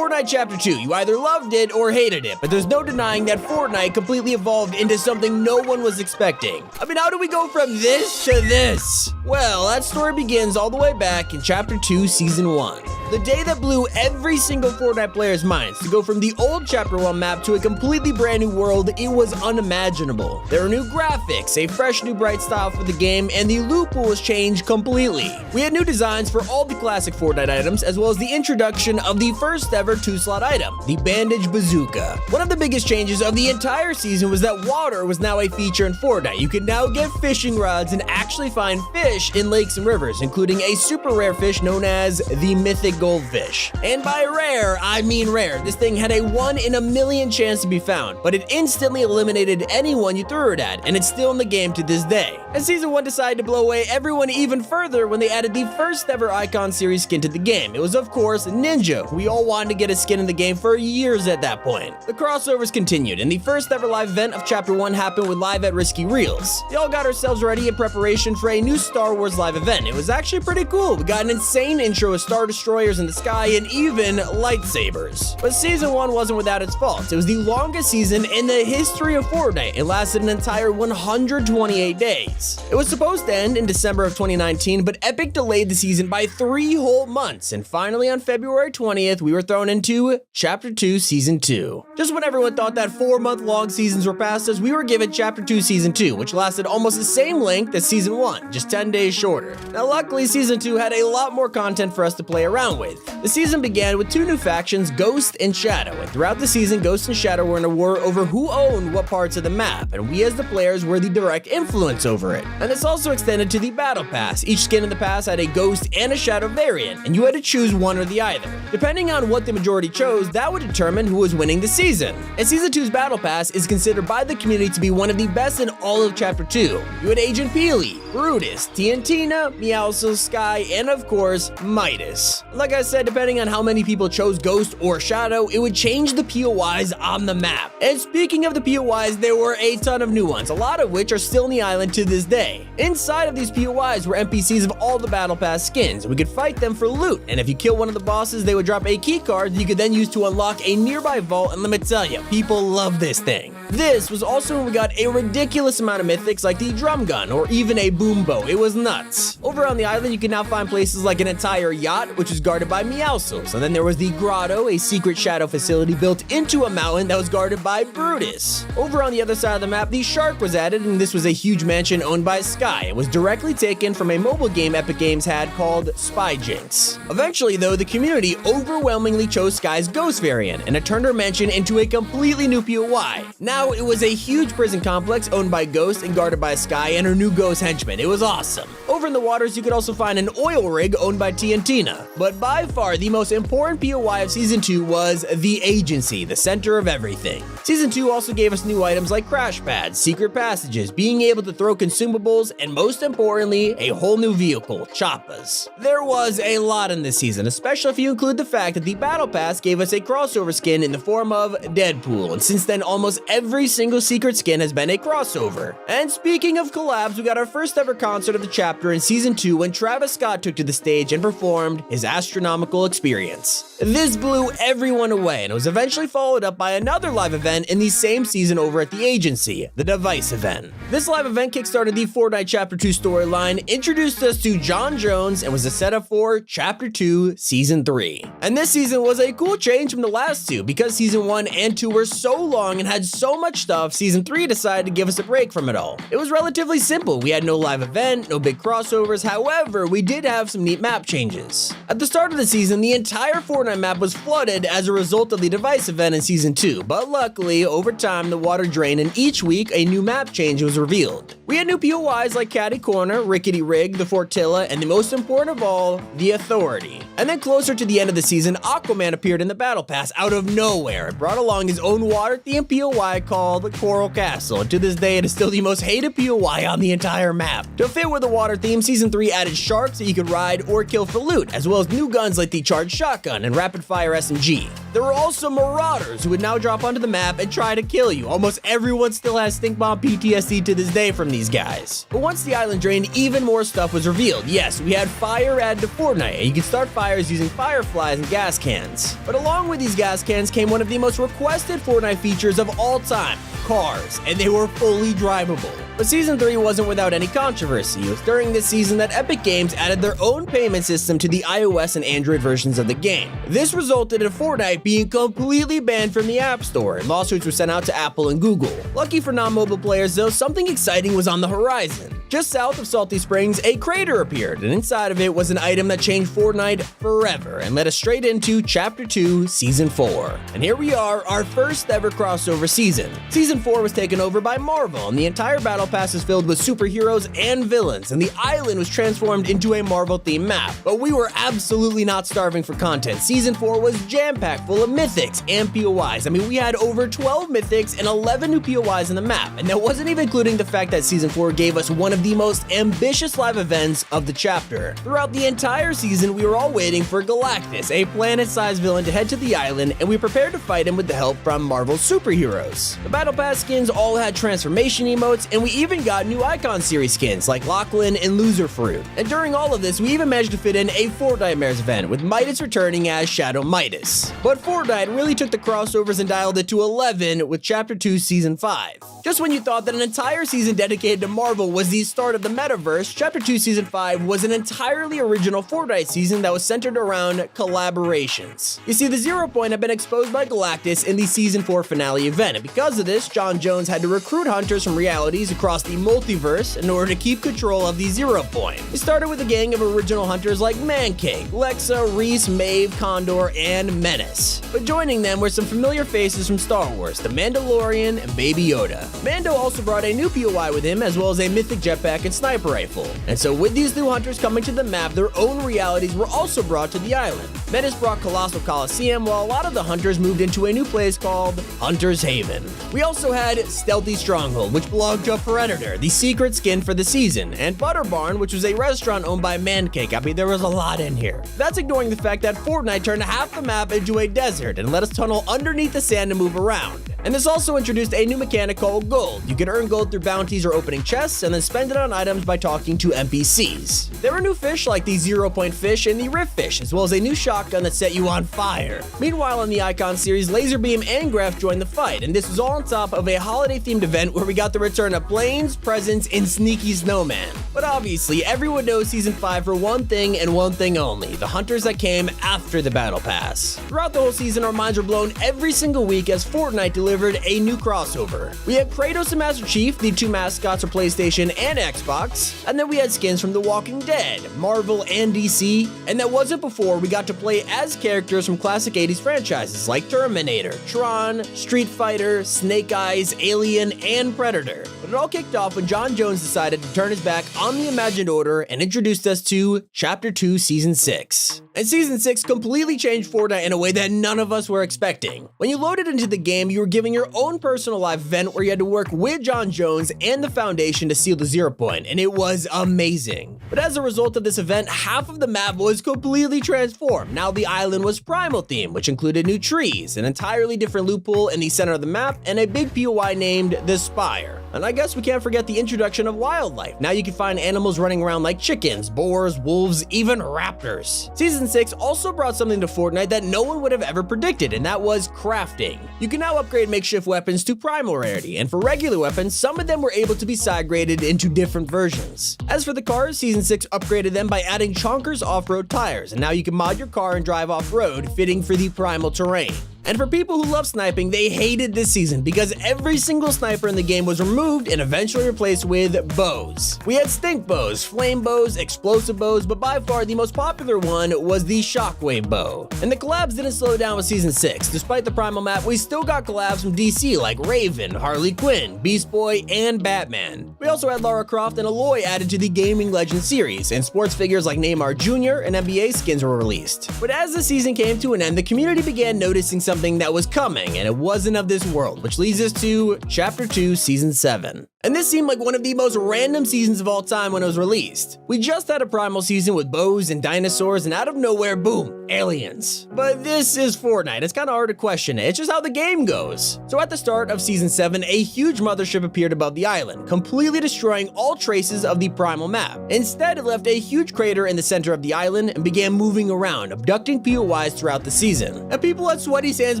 Fortnite Chapter 2, you either loved it or hated it, but there's no denying that Fortnite completely evolved into something no one was expecting. I mean, how do we go from this to this? Well, that story begins all the way back in Chapter 2, Season 1. The day that blew every single Fortnite player's minds to go from the old Chapter 1 map to a completely brand new world, it was unimaginable. There were new graphics, a fresh new bright style for the game, and the loot pool was changed completely. We had new designs for all the classic Fortnite items, as well as the introduction of the first ever 2-slot item, the Bandage Bazooka. One of the biggest changes of the entire season was that water was now a feature in Fortnite. You can now get fishing rods and actually find fish in lakes and rivers, including a super rare fish known as the Mythic Goldfish. And by rare, I mean rare. This thing had a 1 in a million chance to be found, but it instantly eliminated anyone you threw it at, and it's still in the game to this day. And Season 1 decided to blow away everyone even further when they added the first ever Icon Series skin to the game. It was, of course, Ninja. We all wanted to get a skin in the game for years at that point. The crossovers continued, and the first ever live event of Chapter 1 happened with Live at Risky Reels. We all got ourselves ready in preparation for a new Star Wars live event. It was actually pretty cool. We got an insane intro with Star Destroyers in the sky and even lightsabers. But Season 1 wasn't without its faults. It was the longest season in the history of Fortnite. It lasted an entire 128 days. It was supposed to end in December of 2019, but Epic delayed the season by 3 whole months, and finally on February 20th, we were thrown into Chapter 2 Season 2. Just when everyone thought that 4-month-long seasons were past us, we were given Chapter 2 Season 2, which lasted almost the same length as Season 1, just 10 days shorter. Now luckily, Season 2 had a lot more content for us to play around with. The season began with 2 new factions, Ghost and Shadow, and throughout the season, Ghost and Shadow were in a war over who owned what parts of the map, and we as the players were the direct influence over it. And this also extended to the Battle Pass. Each skin in the pass had a Ghost and a Shadow variant, and you had to choose one or the other. Depending on what the majority chose, that would determine who was winning the season. And Season 2's Battle Pass is considered by the community to be one of the best in all of Chapter 2. You had Agent Peely, Brutus, Tiantina, Meowscles, Sky, and of course, Midas. Like I said, depending on how many people chose Ghost or Shadow, it would change the POIs on the map. And speaking of the POIs, there were a ton of new ones, a lot of which are still in the island to this day. Inside of these POIs were NPCs of all the Battle Pass skins. We could fight them for loot, and if you kill one of the bosses, they would drop a key card that you could then use to unlock a nearby vault, and let me tell you, people love this thing. This was also when we got a ridiculous amount of mythics like the drum gun or even a boom bow. It was nuts. Over on the island, you can now find places like an entire yacht, which is guarded by Meowscles, and then there was the grotto, a secret shadow facility built into a mountain that was guarded by Brutus. Over on the other side of the map, the shark was added, and this was a huge mansion owned by Sky. It was directly taken from a mobile game Epic Games had called Spy Jinx. Eventually, though, the community overwhelmingly chose Sky's Ghost variant, and it turned her mansion into a completely new POI. Now, it was a huge prison complex owned by Ghost and guarded by Sky and her new Ghost henchmen. It was awesome. Over in the waters, you could also find an oil rig owned by Tiantina. But by far, the most important POI of Season 2 was the Agency, the center of everything. Season 2 also gave us new items like crash pads, secret passages, being able to throw consumables, and most importantly, a whole new vehicle, Choppas. There was a lot in this season, especially if you include the fact that the Battle Pass gave us a crossover skin in the form of Deadpool, and since then almost every single secret skin has been a crossover. And speaking of collabs, we got our first ever concert of the chapter in Season 2 when Travis Scott took to the stage and performed his Astronomical Experience. This blew everyone away, and it was eventually followed up by another live event in the same season over at the Agency, the Device event. This live event kickstarted the Fortnite Chapter 2 storyline, introduced us to John Jones, and was a setup for Chapter 2 Season 3. And this season was a cool change from the last two. Because Season 1 and 2 were so long and had so much stuff, Season 3 decided to give us a break from it all. It was relatively simple. We had no live event, no big crossovers. However, we did have some neat map changes. At the start of the season, the entire Fortnite map was flooded as a result of the Device event in Season 2, but luckily, over time, the water drained, and each week, a new map change was revealed. We had new POIs like Catty Corner, Rickety Rig, the Fortilla, and the most important of all, the Authority. And then closer to the end of the season, Aquaman appeared in the Battle Pass out of nowhere. It brought along his own water-themed POI called Coral Castle, and to this day, it is still the most hated POI on the entire map. To fit with the water theme, theme, Season 3 added sharks that you could ride or kill for loot, as well as new guns like the charged shotgun and rapid-fire SMG. There were also marauders who would now drop onto the map and try to kill you. Almost everyone still has stink bomb PTSD to this day from these guys. But once the island drained, even more stuff was revealed. Yes, we had fire added to Fortnite, and you could start fires using fireflies and gas cans. But along with these gas cans came one of the most requested Fortnite features of all time: cars, and they were fully drivable. But Season 3 wasn't without any controversy. It was during this season that Epic Games added their own payment system to the iOS and Android versions of the game. This resulted in Fortnite being completely banned from the App Store, and lawsuits were sent out to Apple and Google. Lucky for non-mobile players though, something exciting was on the horizon. Just south of Salty Springs, a crater appeared, and inside of it was an item that changed Fortnite forever and led us straight into Chapter 2, Season 4. And here we are, our first ever crossover season. Season 4 was taken over by Marvel, and the entire battle pass is filled with superheroes and villains, and the island was transformed into a Marvel-themed map. But we were absolutely not starving for content. Season 4 was jam-packed full of mythics and POIs. I mean, we had over 12 mythics and 11 new POIs in the map, and that wasn't even including the fact that Season 4 gave us one of the most ambitious live events of the chapter. Throughout the entire season, we were all waiting for Galactus, a planet-sized villain, to head to the island, and we prepared to fight him with the help from Marvel's superheroes. The Battle Pass skins all had transformation emotes, and we even got new Icon series skins like Lachlan and Loser Fruit. And during all of this, we even managed to fit in a Fortnitemares event, with Midas returning as Shadow Midas. But Fortnite really took the crossovers and dialed it to 11 with Chapter 2 Season 5. Just when you thought that an entire season dedicated to Marvel was the start of the metaverse, Chapter 2 Season 5 was an entirely original Fortnite season that was centered around collaborations. You see, the Zero Point had been exposed by Galactus in the Season 4 finale event, and because of this, John Jones had to recruit hunters from realities across the multiverse in order to keep control of the Zero Point. It started with a gang of original hunters like Mancake, Lexa, Reese, Maeve, Condor, and Menace. But joining them were some familiar faces from Star Wars, the Mandalorian and Baby Yoda. Mando also brought a new POI with him, as well as a mythic jetpack and sniper rifle. And so with these new hunters coming to the map, their own realities were also brought to the island. Menace brought Colossal Coliseum, while a lot of the hunters moved into a new place called Hunter's Haven. We also had Stealthy Stronghold, which belonged to a Predator, the secret skin for the season, and Butter Barn, which was a restaurant owned by Mancake. I mean, there was a lot in here. That's ignoring the fact that Fortnite turned half the map into a desert and let us tunnel underneath the sand to move around. And this also introduced a new mechanic called gold. You could earn gold through bounties or opening chests, and then spend it on items by talking to NPCs. There were new fish like the Zero Point fish and the Rift fish, as well as a new shotgun that set you on fire. Meanwhile, in the Icon series, Laserbeam and Graph joined the fight, and this was all on top of a holiday-themed event where we got the return of Planes, Presents, and Sneaky Snowman. But obviously, everyone knows Season 5 for one thing and one thing only: the hunters that came after the Battle Pass. Throughout the whole season, our minds were blown every single week as Fortnite delivered a new crossover. We had Kratos and Master Chief, the two mascots for PlayStation and Xbox, and then we had skins from The Walking Dead, Marvel, and DC, and that wasn't before we got to play as characters from classic 80s franchises like Terminator, Tron, Street Fighter, Snake Eyes, Alien, and Predator. But it all kicked off when John Jones decided to turn his back on the Imagined Order and introduced us to Chapter 2 Season 6. And Season 6 completely changed Fortnite in a way that none of us were expecting. When you loaded into the game, you were given your own personal live event where you had to work with John Jones and the Foundation to seal the Zero Point, and it was amazing. But as a result of this event, half of the map was completely transformed. Now the island was primal themed, which included new trees, an entirely different loot pool in the center of the map, and a big POI named the Spire. And I guess we can't forget the introduction of wildlife. Now you can find animals running around like chickens, boars, wolves, even raptors. Season 6 also brought something to Fortnite that no one would have ever predicted, and that was crafting. You can now upgrade makeshift weapons to primal rarity, and for regular weapons, some of them were able to be side graded into different versions. As for the cars, Season 6 upgraded them by adding Chonkers off-road tires, and now you can mod your car and drive off-road, fitting for the primal terrain. And for people who love sniping, they hated this season because every single sniper in the game was removed and eventually replaced with bows. We had stink bows, flame bows, explosive bows, but by far the most popular one was the shockwave bow. And the collabs didn't slow down with Season 6. Despite the primal map, we still got collabs from DC like Raven, Harley Quinn, Beast Boy, and Batman. We also had Lara Croft and Aloy added to the Gaming Legends series, and sports figures like Neymar Jr. and NBA skins were released. But as the season came to an end, the community began noticing something something that was coming, and it wasn't of this world, which leads us to Chapter 2, Season 7. And this seemed like one of the most random seasons of all time when it was released. We just had a primal season with bows and dinosaurs, and out of nowhere, boom, aliens. But this is Fortnite. It's kind of hard to question it. It's just how the game goes. So at the start of Season 7, a huge mothership appeared above the island, completely destroying all traces of the primal map. Instead, it left a huge crater in the center of the island and began moving around, abducting POIs throughout the season. And people at Sweaty Sands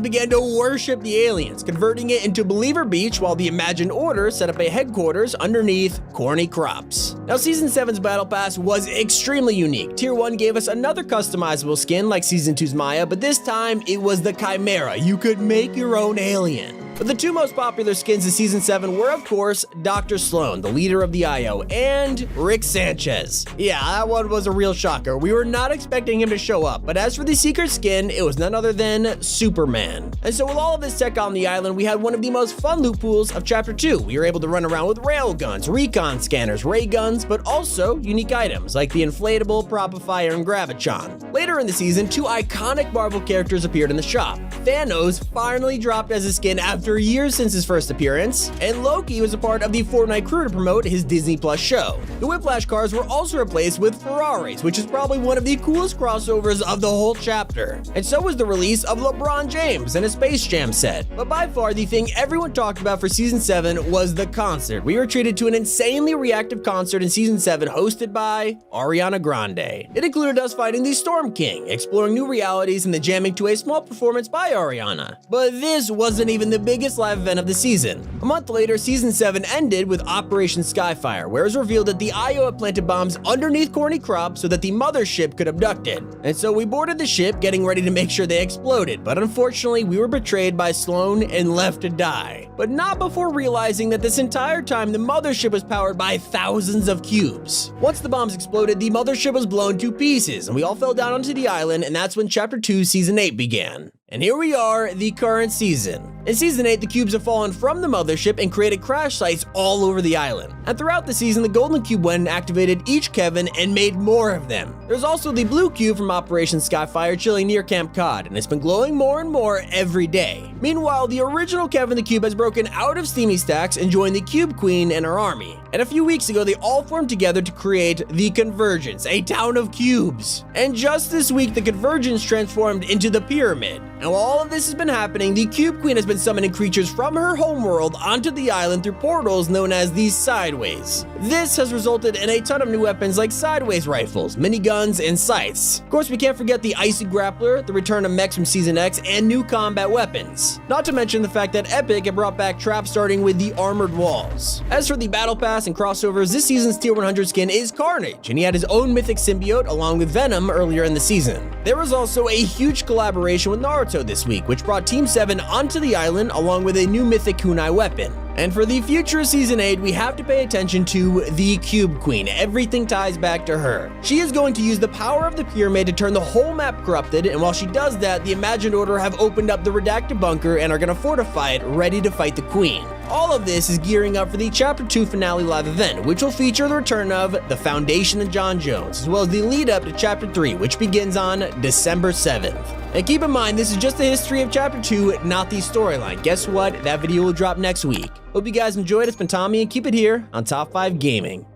began to worship the aliens, converting it into Believer Beach, while the Imagined Order set up a headquarters underneath Corny Crops. Now, Season 7's Battle Pass was extremely unique. Tier 1 gave us another customizable skin like Season 2's Maya, but this time it was the Chimera. You could make your own alien. But the two most popular skins in Season 7 were, of course, Dr. Sloan, the leader of the IO, and Rick Sanchez. Yeah, that one was a real shocker. We were not expecting him to show up, but as for the secret skin, it was none other than Superman. And so with all of this tech on the island, we had one of the most fun loot pools of Chapter 2. We were able to run around with rail guns, recon scanners, ray guns, but also unique items like the inflatable, Propifier, and Gravitron. Later in the season, two iconic Marvel characters appeared in the shop. Thanos finally dropped as a skin after years since his first appearance, and Loki was a part of the Fortnite crew to promote his Disney Plus show. The Whiplash cars were also replaced with Ferraris, which is probably one of the coolest crossovers of the whole chapter. And so was the release of LeBron James and a Space Jam set. But by far, the thing everyone talked about for Season 7 was the concert. We were treated to an insanely reactive concert in Season 7 hosted by Ariana Grande. It included us fighting the Storm King, exploring new realities, and then jamming to a small performance by Ariana. But this wasn't even the biggest live event of the season. A month later, Season 7 ended with Operation Skyfire, where it was revealed that the IO had planted bombs underneath Corny Crop so that the mothership could abduct it. And so we boarded the ship, getting ready to make sure they exploded, but unfortunately, we were betrayed by Sloan and left to die. But not before realizing that this entire time, the mothership was powered by thousands of cubes. Once the bombs exploded, the mothership was blown to pieces, and we all fell down onto the island, and that's when Chapter 2, Season 8 began. And here we are, the current season. In Season 8, the cubes have fallen from the mothership and created crash sites all over the island. And throughout the season, the golden cube went and activated each Kevin and made more of them. There's also the blue cube from Operation Skyfire chilling near Camp Cod, and it's been glowing more and more every day. Meanwhile, the original Kevin the Cube has broken out of Steamy Stacks and joined the Cube Queen and her army. And a few weeks ago, they all formed together to create the Convergence, a town of cubes. And just this week, the Convergence transformed into the Pyramid. And while all of this has been happening, the Cube Queen has been summoning creatures from her homeworld onto the island through portals known as the Sideways. This has resulted in a ton of new weapons like Sideways rifles, miniguns, and scythes. Of course, we can't forget the Icy Grappler, the return of mechs from Season X, and new combat weapons. Not to mention the fact that Epic had brought back traps starting with the Armored Walls. As for the Battle Pass and crossovers, this season's Tier 100 skin is Carnage, and he had his own mythic symbiote along with Venom earlier in the season. There was also a huge collaboration with Naruto this week, which brought Team 7 onto the island along with a new mythic kunai weapon. And for the future of Season 8, we have to pay attention to the Cube Queen. Everything ties back to her. She is going to use the power of the pyramid to turn the whole map corrupted, and while she does that, the Imagined Order have opened up the Redacted Bunker and are going to fortify it, ready to fight the Queen. All of this is gearing up for the Chapter 2 finale live event, which will feature the return of the Foundation and John Jones, as well as the lead up to Chapter 3, which begins on December 7th. And keep in mind, this is just the history of Chapter 2, not the storyline. Guess what? That video will drop next week. Hope you guys enjoyed. It's been Tommy, and keep it here on Top 5 Gaming.